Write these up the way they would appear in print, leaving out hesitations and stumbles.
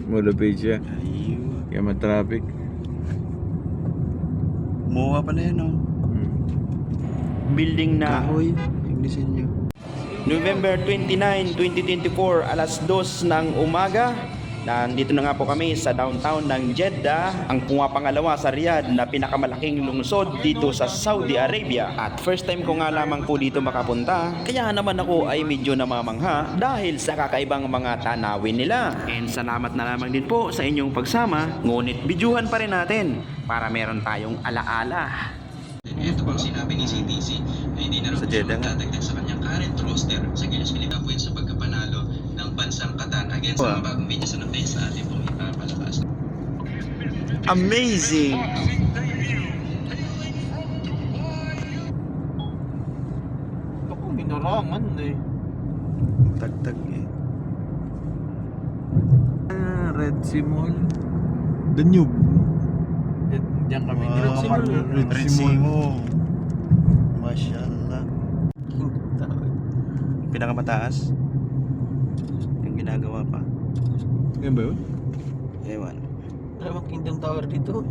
Malapit siya. Ayun. Kaya matraffic. Muha pala yan, oh. Building na Kahoy. Yung disenyo. November 29, 2024, alas 2 ng umaga. Nandito na nga po kami sa downtown ng Jeddah, ang pumapangalawa sa Riyadh na pinakamalaking lungsod dito sa Saudi Arabia. At first time ko nga lamang po dito makapunta, kaya naman ako ay medyo namamangha dahil sa kakaibang mga tanawin nila. And salamat na lamang din po sa inyong pagsama, ngunit bidyuhan pa rin natin para meron tayong alaala. Ito pang sinabi ni CTC na hindi na raw Sa siya Jeddah nga. magdadagdag sa kanyang current roster sa Gilas Pilipinas sa pagkapanalo ng bansang Qatar against sa mga bagong videos na sa ating pong ipapalakas. Amazing! Ako, minarangan eh. Tagtag eh. Red Sea Mall. Danube. Diyan kami. Red Sea mo. Mashallah. Pinakamataas. Yung ginagawa pa. Yan ba yun? Ewan. Dalawang Kingdom Tower dito.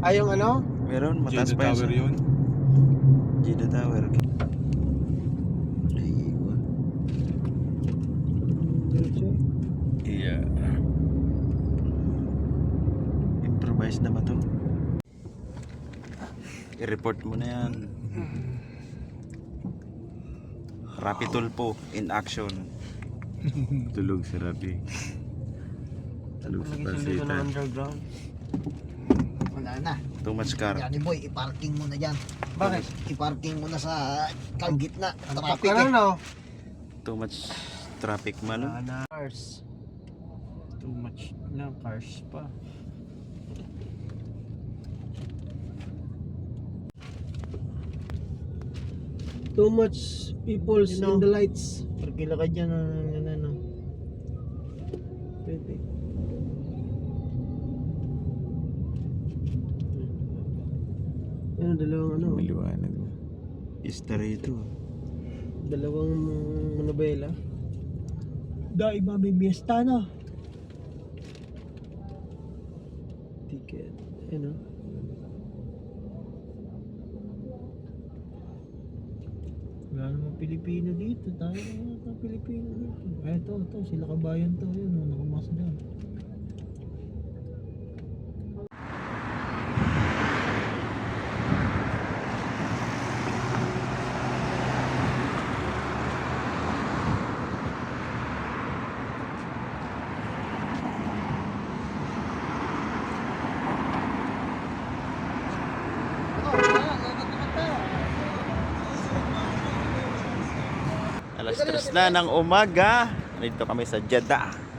Ay, yung ano? Meron, mataas pa Tower yun. yun. Jeddah Tower. Ayun. Yeah. Improvise na ba to? I-report mo na yan. Rapid Tulpo in action. Tulog si Rapi. Tulog sa Nagising dito ng pansitan. underground. Wala na. Too much car. Yani boy, i-parking mo na dyan. Bakit? I-parking mo na sa gitna. Tapos Traffic ka na, eh. no? Too much traffic man. Wala na. Cars. Too much na cars pa. Too much people in the lights. Pagkila ka dyan, ano. Pwede. Ano, dalawang ano? Maliwanag. History ito. Dalawang nobela. Dahil mabibiyesta na. Ticket. Ano? Wala namang Pilipino dito. Tayo na mga Pilipino dito. Ay, ito. Sila kabayan to. Yun, nakamas dyan. Alas 3 na ng umaga. Dito kami sa Jeddah.